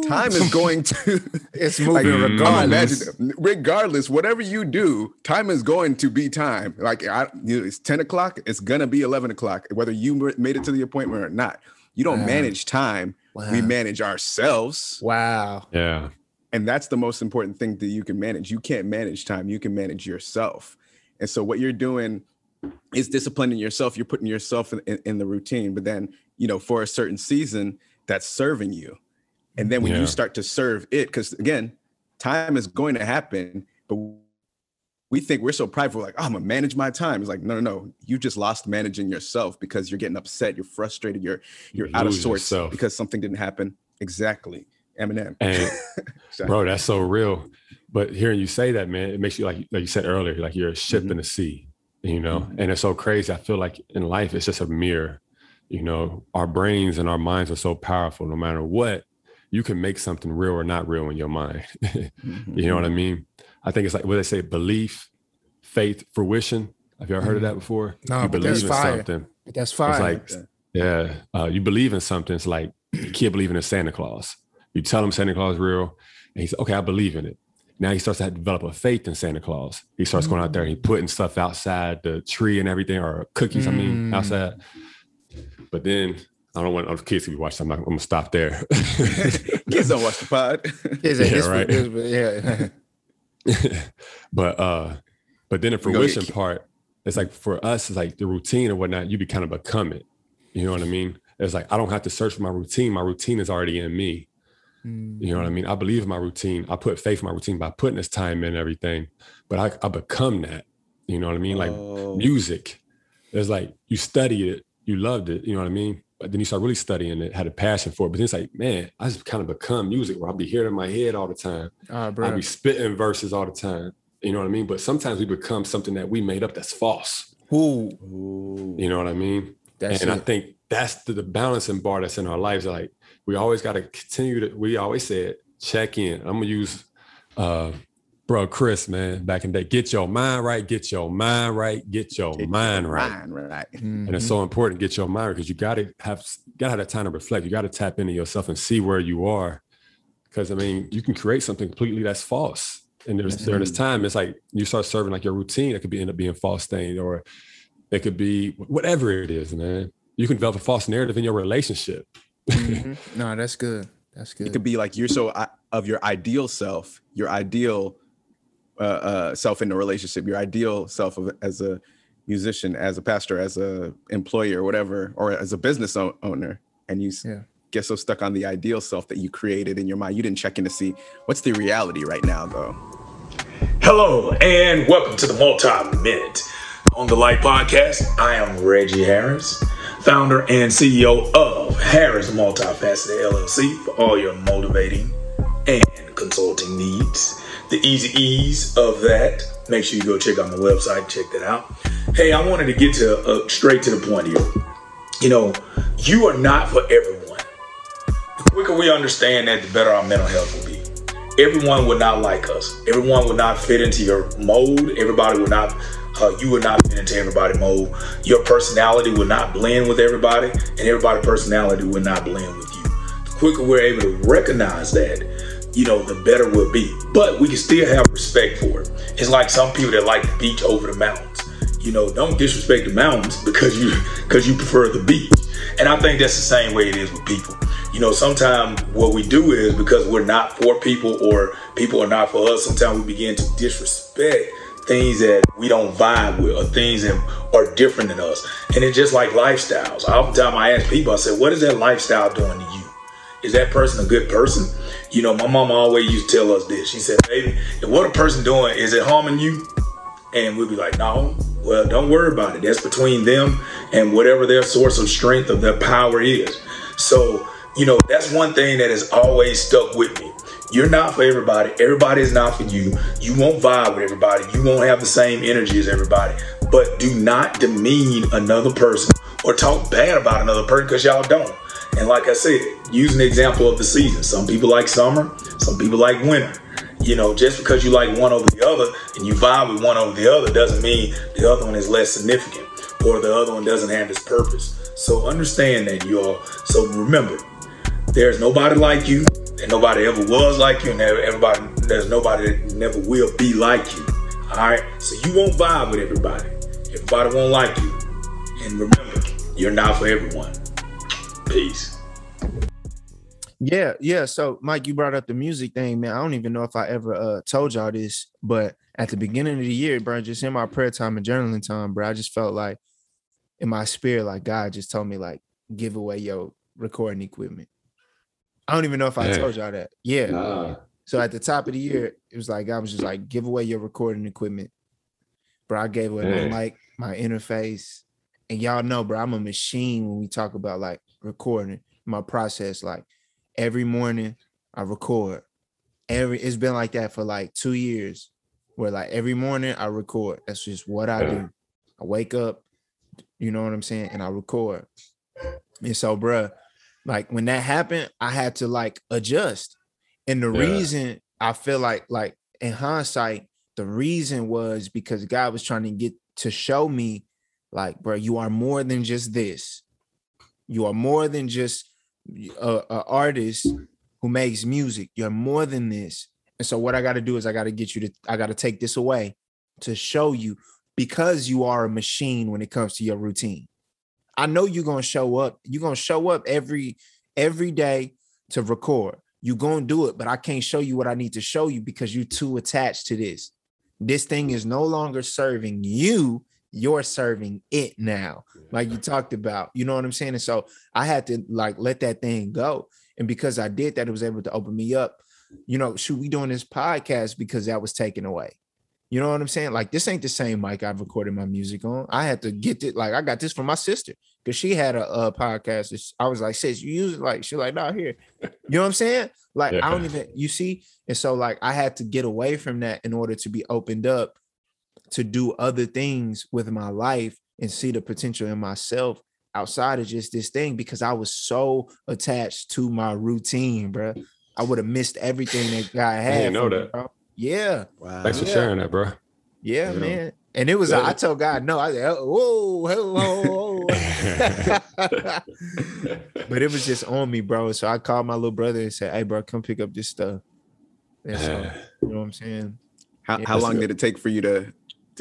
Time is going to it's moving regardless. Regardless, whatever you do, time is going to be time. Like it's 10 o'clock, it's gonna be 11 o'clock, whether you made it to the appointment or not. You don't manage time. Wow. We manage ourselves. Wow. Yeah. And that's the most important thing that you can manage. You can't manage time. You can manage yourself. And so what you're doing is disciplining yourself. You're putting yourself in the routine, but then, you know, for a certain season that's serving you. And then when you start to serve it, because again, time is going to happen, but we think we're so prideful, like, oh, I'm gonna manage my time. It's like, no. You just lost managing yourself because you're getting upset, you're frustrated, you're out of sorts because something didn't happen. Exactly. Eminem. And bro, that's so real. But hearing you say that, man, it makes you like you said earlier, like you're a ship in the sea, you know? And it's so crazy. I feel like in life, it's just a mirror. You know, our brains and our minds are so powerful no matter what. you can make something real or not real in your mind. You know what I mean? I think it's like what they say, belief, faith, fruition. Have you ever heard of that before? No, You but believe that's in fire. something. That's fire. It's like, yeah, you believe in something. It's like a kid believing in Santa Claus. You tell him Santa Claus is real, and he's okay, I believe in it. Now he starts to develop a faith in Santa Claus. He starts going out there and he's putting stuff outside the tree and everything, or cookies, outside. But then I don't want kids to be watching. I'm going to stop there. Kids don't watch the pod. Yeah, right. But then the fruition part, it's like for us, it's like the routine and whatnot, you kind of become it. You know what I mean? It's like I don't have to search for my routine. My routine is already in me. You know what I mean? I believe in my routine. I put faith in my routine by putting this time in everything, but I become that. You know what I mean? Like music, it's like you study it, you loved it, you know what I mean? But then you start really studying it, had a passion for it. But then it's like, man, I just kind of become music where I'll be hearing in my head all the time. I'll be spitting verses all the time. You know what I mean? But sometimes we become something that we made up that's false. Ooh. You know what I mean? I think that's the balancing bar that's in our lives. Like, we always got to continue to, we always said, check in. I'm going to use, bro, Chris, man, back in the day, get your mind right, get your mind right, get your mind right. And it's so important, get your mind right, because you got to have that time to reflect. You got to tap into yourself and see where you are. Because, I mean, you can create something completely that's false. And during this time, it's like you start serving like your routine. It could end up being false thing, or it could be whatever it is, man. You can develop a false narrative in your relationship. No, that's good. That's good. It could be like you're so of your ideal self, your ideal self in a relationship, your ideal self as a musician, as a pastor, as a employer, or whatever, or as a business owner, and you get so stuck on the ideal self that you created in your mind, you didn't check in to see what's the reality right now, though. Hello, and welcome to the Multi-Minute. On the Lite Podcast, I am Reggie Harris, founder and CEO of Harris Multifaceted LLC for all your motivating and consulting needs. The easy ease of that. Make sure you go check out my website, check that out. Hey, I wanted to get to straight to the point here. You know, you are not for everyone. The quicker we understand that, the better our mental health will be. Everyone would not like us. Everyone would not fit into your mold. Everybody would not. You would not fit into everybody's mold. Your personality would not blend with everybody, and everybody's personality would not blend with you. The quicker we're able to recognize that, you know, the better we'll be. But we can still have respect for it. It's like some people that like the beach over the mountains. You know, don't disrespect the mountains because you prefer the beach. And I think that's the same way it is with people. You know, sometimes what we do is because we're not for people or people are not for us, sometimes we begin to disrespect things that we don't vibe with or things that are different than us. And it's just like lifestyles. Oftentimes I ask people, I say, what is that lifestyle doing to you? Is that person a good person? You know, my mama always used to tell us this. She said, baby, if what a person doing, is it harming you? And we'd be like, no, well, don't worry about it. That's between them and whatever their source of strength of their power is. So, you know, that's one thing that has always stuck with me. You're not for everybody. Everybody is not for you. You won't vibe with everybody. You won't have the same energy as everybody. But do not demean another person or talk bad about another person because y'all don't. And like I said, using the example of the season, some people like summer, some people like winter. You know, just because you like one over the other and you vibe with one over the other doesn't mean the other one is less significant or the other one doesn't have its purpose. So understand that, y'all. So remember, there's nobody like you. And nobody ever was like you, and there's nobody that never will be like you. All right, so you won't vibe with everybody. Everybody won't like you, and remember, you're not for everyone. Peace. Yeah. So, Mike, you brought up the music thing, man. I don't even know if I ever told y'all this, but at the beginning of the year, bro, just in my prayer time and journaling time, bro, I just felt like in my spirit, like God just told me, like, give away your recording equipment. I don't even know if I told y'all that. Yeah. Nah. So at the top of the year, it was like, I was just like, give away your recording equipment. Bro, I gave away my mic, my interface. And y'all know, bro, I'm a machine when we talk about like recording my process. Like every morning I record. It's been like that for like 2 years where like every morning I record. That's just what I do. I wake up, you know what I'm saying? And I record. And so, bro, Like when that happened, I had to like adjust. And the reason I feel like in hindsight, the reason was because God was trying to get to show me like, bro, you are more than just this. You are more than just a artist who makes music. You're more than this. And so what I got to do is I got to take this away to show you, because you are a machine when it comes to your routine. I know you're going to show up. You're going to show up every day to record. You're going to do it, but I can't show you what I need to show you because you're too attached to this. This thing is no longer serving you. You're serving it now. Like you talked about, you know what I'm saying? And so I had to like let that thing go. And because I did that, it was able to open me up. You know, should we doing this podcast because that was taken away? You know what I'm saying? Like, this ain't the same mic I've recorded my music on. I had to get it. Like, I got this from my sister because she had a podcast. I was like, sis, you use it? Like, she's like, no, here. You know what I'm saying? Like, I don't even, you see? And so, like, I had to get away from that in order to be opened up to do other things with my life and see the potential in myself outside of just this thing, because I was so attached to my routine, bro. I would have missed everything that God had. I didn't know that. Bro. Yeah. Wow. Thanks for sharing that, bro. Yeah, man. And it was, I told God, no, I said, whoa. But it was just on me, bro. So I called my little brother and said, hey, bro, come pick up this stuff. And so, you know what I'm saying? How long did it take for you to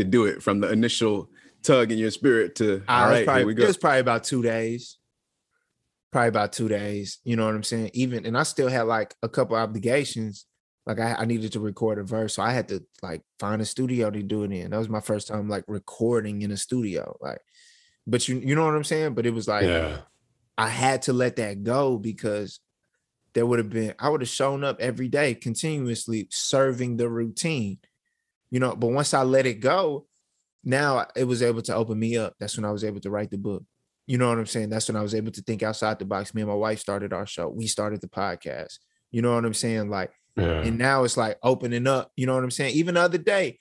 do it, from the initial tug in your spirit to, all right, here we go? It was probably about 2 days. You know what I'm saying? And I still had like a couple obligations. Like I needed to record a verse. So I had to like find a studio to do it in. That was my first time like recording in a studio. Like, but you know what I'm saying? But it was like, I had to let that go because I would have shown up every day continuously serving the routine, you know, but once I let it go, now it was able to open me up. That's when I was able to write the book. You know what I'm saying? That's when I was able to think outside the box. Me and my wife started our show. We started the podcast. You know what I'm saying? Like, and now it's like opening up. You know what I'm saying? Even the other day,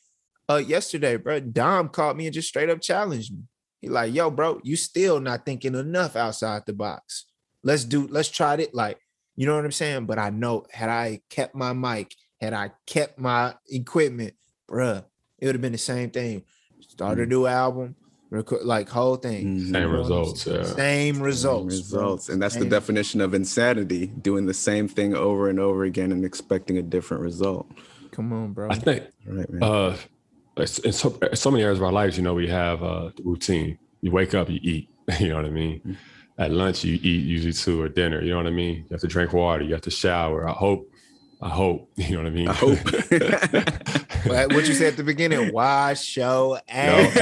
yesterday, bro, Dom called me and just straight up challenged me. He like, yo, bro, you still not thinking enough outside the box. Let's try it. Like, you know what I'm saying? But I know had I kept my mic, had I kept my equipment, bruh, it would have been the same thing. Start a new album, record, like whole thing. Same results. Same results. And that's the definition of insanity, doing the same thing over and over again and expecting a different result. Come on, bro. I think in so many areas of our lives, you know, we have the routine. You wake up, you eat, you know what I mean? At lunch, you eat usually too, or dinner, you know what I mean? You have to drink water, you have to shower. I hope, you know what I mean? I hope. What you said at the beginning, wash your ass.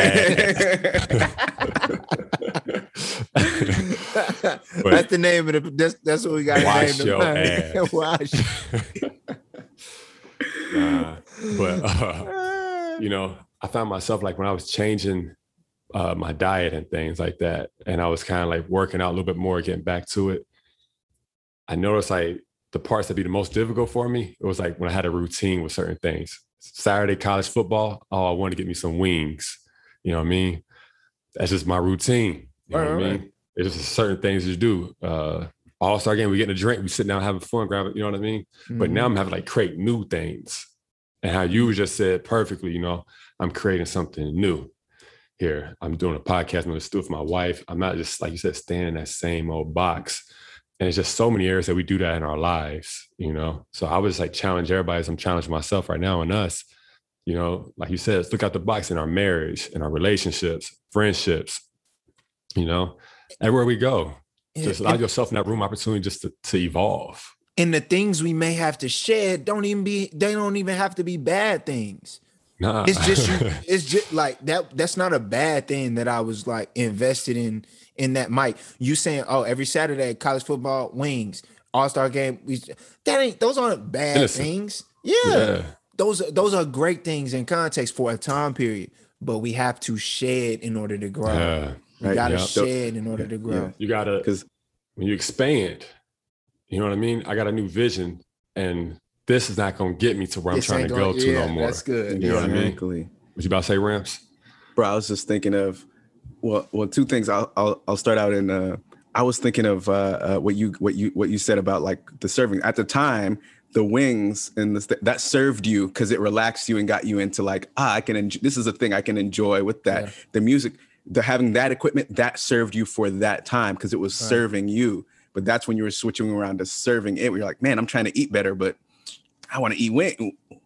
That's the name of that's what we got. Wash your ass. Wash. You know, I found myself like when I was changing my diet and things like that, and I was kind of like working out a little bit more, getting back to it. I noticed like the parts that be the most difficult for me, it was like when I had a routine with certain things. Saturday college football, I wanted to get me some wings. You know what I mean? That's just my routine. You know what I mean? It's just certain things you do. All-Star game, we getting a drink, we sit down having fun, grab it, you know what I mean? But now I'm having like create new things. And how you just said perfectly, you know, I'm creating something new here. I'm doing a podcast, I'm going to do it with my wife. I'm not just, like you said, staying in that same old box. And it's just so many areas that we do that in our lives, you know? So I was like challenge everybody as I'm challenging myself right now and us, you know, like you said, let's look out the box in our marriage, in our relationships, friendships, you know, everywhere we go. Just allow yourself in that room opportunity just to evolve. And the things we may have to shed they don't even have to be bad things. Nah. It's just like that's not a bad thing that I was like invested in that mic. You saying, oh, every Saturday, college football, wings, All-Star game. Those aren't bad things. Yeah. Those are great things in context for a time period, but we have to shed in order to grow. You gotta shed in order to grow. You gotta, because when you expand, you know what I mean? I got a new vision, and this is not going to get me to where I'm trying to go to no more. That's good. You know what I mean? What you about to say, Rams? Bro, I was just thinking of, well, two things. I'll start out in, I was thinking of what you said about like the serving at the time. The wings and that served you because it relaxed you and got you into like, this is a thing I can enjoy with that. Yeah. The music, having that equipment that served you for that time because it was serving you. But that's when you were switching around to serving it. Where you're like, man, I'm trying to eat better, but I want to eat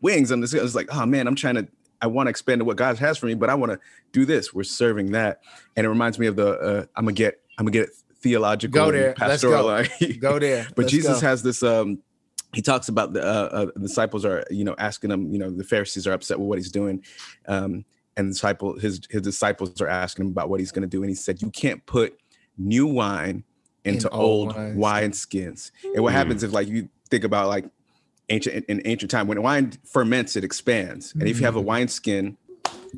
wings. And this is like, oh man, I want to expand to what God has for me, but I want to do this. We're serving that, and it reminds me of the I'm gonna get theological, go there, pastoral. Let's go. Go there. But Jesus has this. He talks about the disciples are, asking him, the Pharisees are upset with what he's doing. And his disciples are asking him about what he's going to do. And he said, you can't put new wine into old wine skins. And what happens if like you think about like ancient time, when wine ferments, it expands. And if you have a wine skin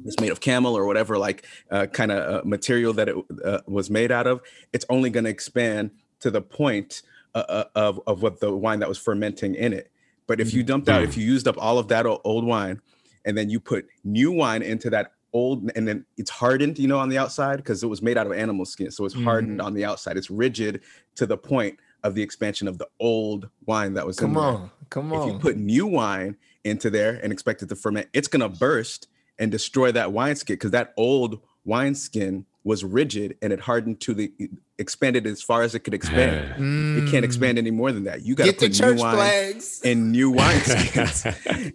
that's made of camel or whatever, like kind of material that it was made out of, it's only going to expand to the point of what the wine that was fermenting in it. But if you if you used up all of that old wine and then you put new wine into that old, and then it's hardened, on the outside because it was made out of animal skin. So it's hardened on the outside. It's rigid to the point of the expansion of the old wine that was in there. Come on. If you put new wine into there and expect it to ferment, it's going to burst and destroy that wine skin because that old wine skin was rigid and it hardened expanded as far as it could expand. It can't expand any more than that. You got to put new wine in new wine skins.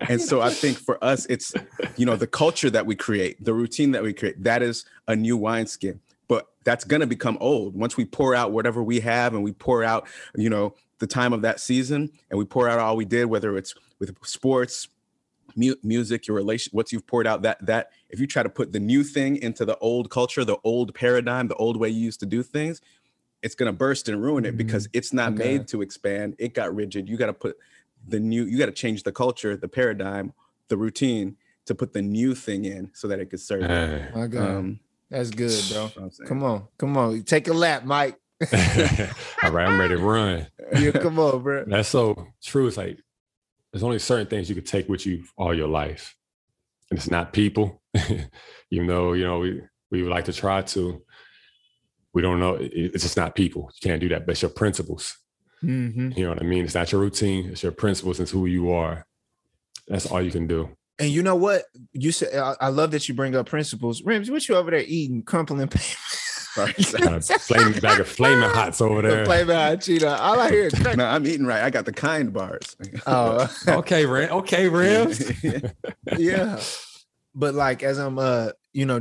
And so I think for us, it's, the culture that we create, the routine that we create, that is a new wine skin. But that's going to become old. Once we pour out whatever we have and we pour out, the time of that season and we pour out all we did, whether it's with sports, music, your relation, what you've poured out, that if you try to put the new thing into the old culture, the old paradigm, the old way you used to do things, it's going to burst and ruin it because it's not made to expand. It got rigid. You got to put you got to change the culture, the paradigm, the routine to put the new thing in so that it could serve. My God. That's good, bro. Come on. Take a lap, Mike. All right, I'm ready to run. Yeah, come on, bro. That's so true. It's like, there's only certain things you could take with you all your life. And it's not people, even though, we would like to try to. We don't know. It's just not people. You can't do that. But it's your principles. You know what I mean? It's not your routine. It's your principles. It's who you are. That's all you can do. And you know what? You said, I love that you bring up principles. Rims, what you over there eating? Crumpling paper. Bag of flaming hots over there. Flaming hot Cheeto. All I hear is no, I'm eating right. I got the kind bars. Oh, okay, Rims. Yeah. But like, as I'm,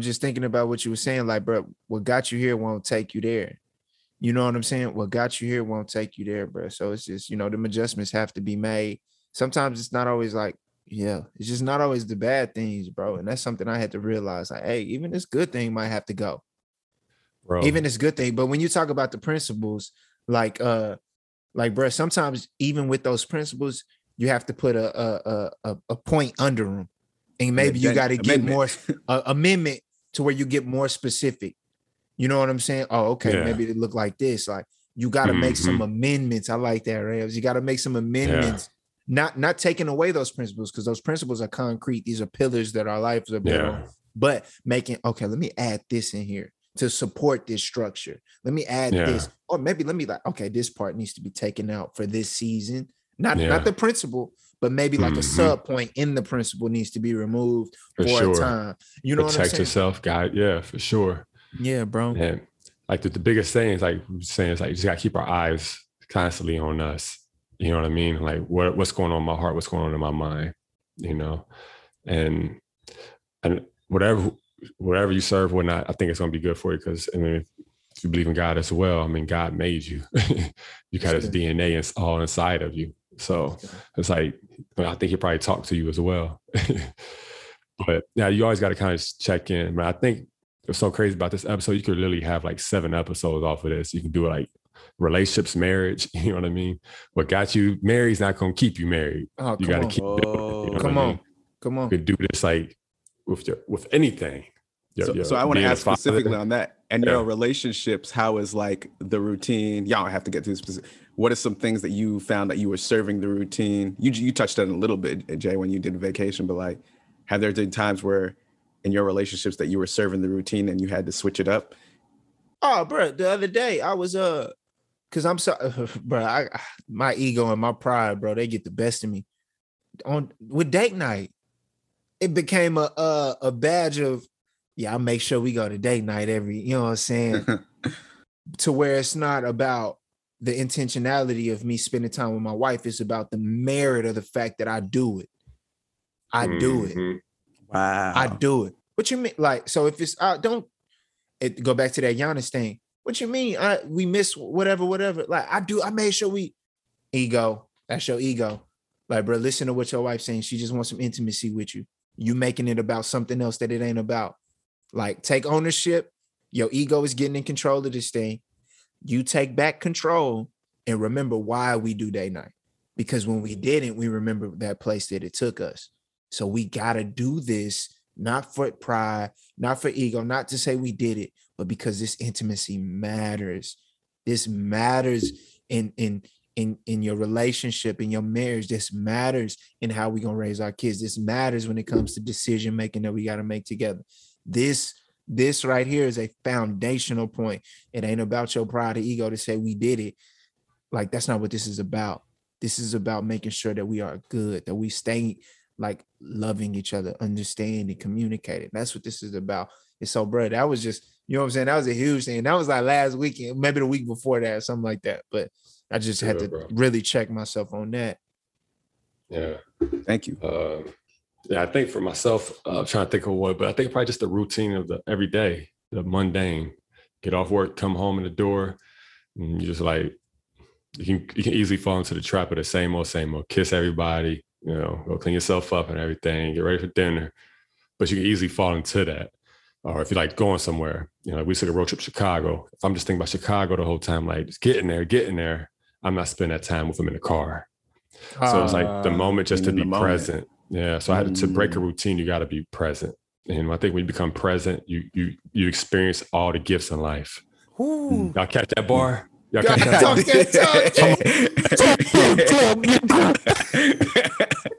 just thinking about what you were saying, like, bro, what got you here won't take you there. You know what I'm saying? What got you here won't take you there, bro. So it's just, them adjustments have to be made. Sometimes it's not always like, it's just not always the bad things, bro. And that's something I had to realize. Like, hey, even this good thing might have to go. Bro. Even this good thing. But when you talk about the principles, like bro, sometimes even with those principles, you have to put a point under them. And maybe you got to get more amendment to where you get more specific. You know what I'm saying? Oh, okay. Yeah. Maybe it look like this. Like you got to make some amendments. I like that, Rams. You got to make some amendments. Yeah. Not taking away those principles, because those principles are concrete. These are pillars that our lives are built on. But making, okay, let me add this in here to support this structure. Let me add this. Or maybe let me okay, this part needs to be taken out for this season. Not the principle, but maybe like a sub point in the principle needs to be removed for a time. You know what I'm saying? Protect yourself, guy. Yeah, for sure. Yeah, bro. And like the biggest thing is like saying is like you just gotta keep our eyes constantly on us. You know what I mean? Like what's going on in my heart, what's going on in my mind, and whatever you serve, whatnot, I think it's gonna be good for you because if you believe in God as well, God made you. You got his DNA all inside of you. So it's like I think he probably talked to you as well. But yeah, you always got to kind of check in. But I think what's so crazy about this episode, you could literally have like 7 episodes off of this. You can do it like relationships, marriage, you know what I mean? What got you married is not going to keep you married. Oh, you got to keep doing it. Come on. You could do this like with anything. So I want to ask specifically on that. And your relationships, how is like the routine? Y'all don't have to get too specific. What are some things that you found that you were serving the routine? You touched on it a little bit, Jay, when you did vacation, but like, have there been times where in your relationships that you were serving the routine and you had to switch it up? Oh, bro, the other day I was because I'm sorry, bro. My ego and my pride, bro, they get the best of me. With date night, it became a badge of, yeah, I make sure we go to date night every, you know what I'm saying? To where it's not about the intentionality of me spending time with my wife. It's about the merit of the fact that I do it. I do it. Wow. I do it. What you mean? Like, so if it's go back to that Giannis thing. What you mean? We miss whatever. Like, I made sure ego. That's your ego. Like, bro, listen to what your wife's saying. She just wants some intimacy with you. You making it about something else that it ain't about. Like, take ownership. Your ego is getting in control of this thing. You take back control and remember why we do date night. Because when we didn't, we remember that place that it took us. So we got to do this, not for pride, not for ego, not to say we did it, but because this intimacy matters. This matters in your relationship, in your marriage. This matters in how we going to raise our kids. This matters when it comes to decision making that we got to make together. This right here is a foundational point. It ain't about your pride or ego to say we did it. Like, that's not what this is about. This is about making sure that we are good, that we stay like loving each other, understanding, communicating. That's what this is about. And so, bro, that was just, you know what I'm saying? That was a huge thing. That was like last weekend, maybe the week before that, or something like that. But I just had to really check myself on that. Yeah. Thank you. Yeah, I think for myself, I'm trying to think of what, but I think probably just the routine of the everyday, the mundane. Get off work, come home in the door, and you just like, you can easily fall into the trap of the same old, kiss everybody, you know, go clean yourself up and everything, get ready for dinner. But you can easily fall into that. Or if you're like going somewhere, you know, like we took a road trip to Chicago. If I'm just thinking about Chicago the whole time, like just getting there, I'm not spending that time with them in the car. So it's like the moment just to be present. Yeah. So I had to break a routine, you got to be present. And I think when you become present, you experience all the gifts in life. Y'all catch that bar? Y'all catch that?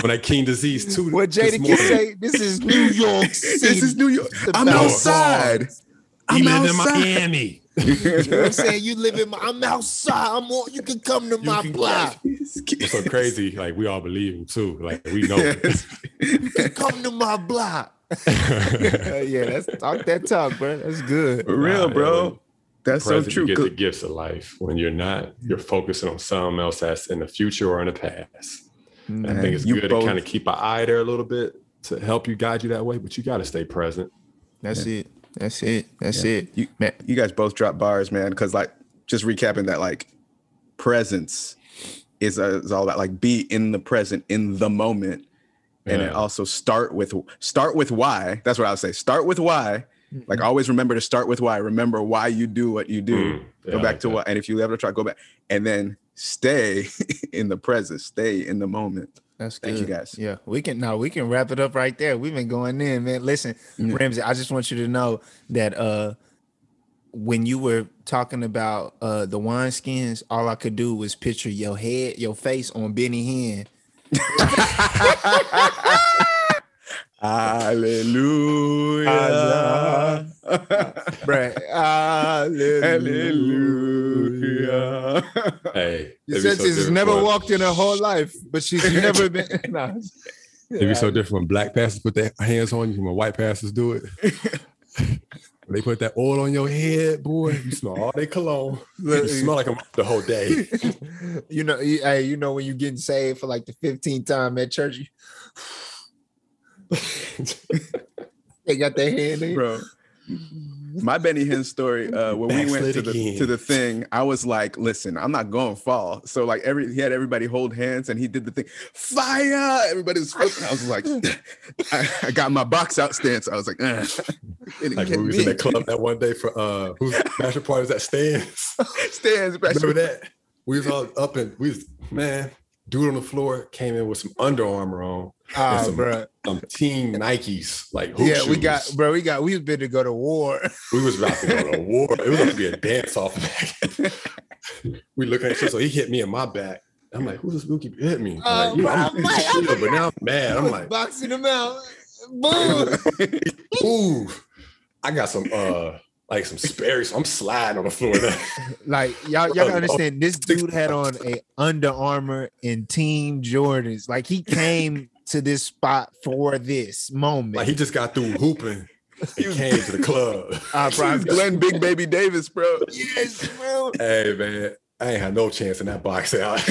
When that King Disease too. What Jada can say, this is New York City. This is New York. I'm outside. He live in Miami. You know what I'm saying? You live in I'm outside. You can come to my block. It's so crazy. Like, we all believe him too. Like, we know. You can come to my block. Yeah, let's talk that talk, bro. That's good. For real, bro. That's so true. You get the gifts of life. When you're focusing on something else that's in the future or in the past. I think it's good to kind of keep an eye there a little bit to help you guide you that way, but you got to stay present. That's it. You guys both drop bars, man. Because like, just recapping that, like, presence is all about like be in the present, in the moment, and then also start with why. That's what I would say. Start with why. Like, always remember to start with why. Remember why you do what you do. Go back to what. And if you ever try, go back and then stay in the present. Stay in the moment. That's good. Thank you, guys. Yeah, we can wrap it up right there. We've been going in, man. Listen, Ramsey, I just want you to know that when you were talking about the wineskins, all I could do was picture your face on Benny Hinn. Hallelujah. Right. Hallelujah. Hey, you said she's never walked in her whole life, but she's never been. Nah. It'd be so different when black pastors put their hands on you from when white pastors do it. When they put that oil on your head, boy, you smell all their cologne. You smell like them the whole day. You know when you're getting saved for like the 15th time at church, they got their hand in. Bro. My Benny Hinn story, when we went to the thing, I was like, listen, I'm not going to fall. So like he had everybody hold hands and he did the thing, fire. Everybody was flipping. I was like, I got my box out stance. I was like, like when we was in that club that one day for whose bachelor party was that? Stan's. Remember that? We was all up and dude on the floor came in with some Under Armour on. Some team Nikes, like hoop shoes. We was been to go to war. We was about to go to war. It was about to be a dance off. We look at each other, so he hit me in my back. I'm like, who's this Mookie hit me? But now I'm mad. I'm like boxing him out. Boom. Ooh. I got some like some Sperry's. I'm sliding on the floor. Like y'all gotta understand, this dude had on a Under Armour and Team Jordans. Like he came to this spot for this moment. Like he just got through hooping. He came to the club. Bro, Glenn Big Baby Davis, bro. Yes, bro. Hey man, I ain't had no chance in that box out.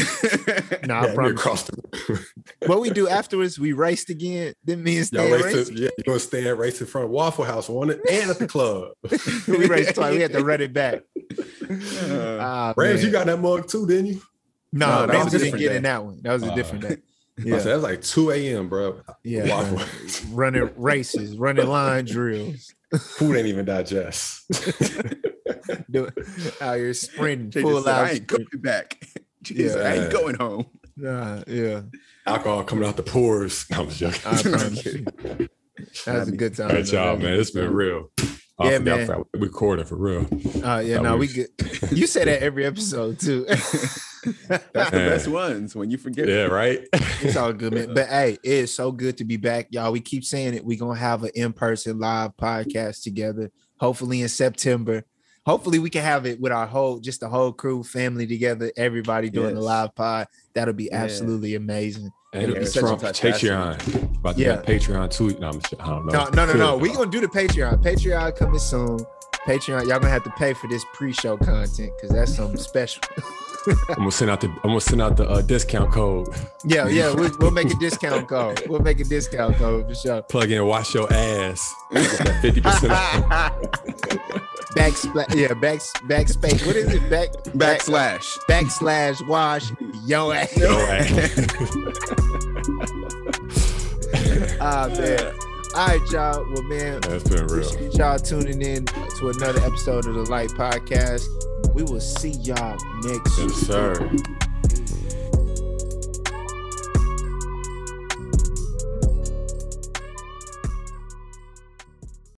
Nah, I promise. Across the What we do afterwards, we raced again. Then me and Stan raced. Yeah, you gonna stand race in front of Waffle House on it and at the club. We raced twice. We had to run it back. Rams, you got that mug too, didn't you? No, that Rams was a didn't different get day. in that one. That was a different day. Yeah, so that's like 2 a.m., bro. Yeah, Waffle. running races, running line drills. Food ain't even digest. Out here sprinting, They full just said, out. I ain't coming back. Jesus, Yeah. I ain't going home. Yeah. Alcohol coming out the pores. No, I'm just I joking. promise you. That was a good time. All right, y'all, man. It's been real. Yeah, man. We recording for real. We good. You say that every episode too. That's the best ones when you forget. Yeah, right. It's all good, man. But hey, it is so good to be back, y'all. We keep saying it. We're gonna have an in-person live podcast together, hopefully in September. Hopefully we can have it with the whole crew, family together, everybody doing the live pod. That'll be absolutely amazing. And It'll be it's such from a Patreon. About to have Patreon too. No, I don't know. No. We're gonna do the Patreon. Patreon coming soon. Patreon, y'all gonna have to pay for this pre-show content because that's something special. I'm gonna send out the discount code. Yeah, we'll make a discount code. We'll make a discount code for sure. Plug in, wash your ass. 50% off. Backspace. What is it? Backslash wash yo ass. Man. All right, y'all. Well, man, that's been real. Appreciate y'all tuning in to another episode of the Lite Podcast. We will see y'all next week. Yes, sir.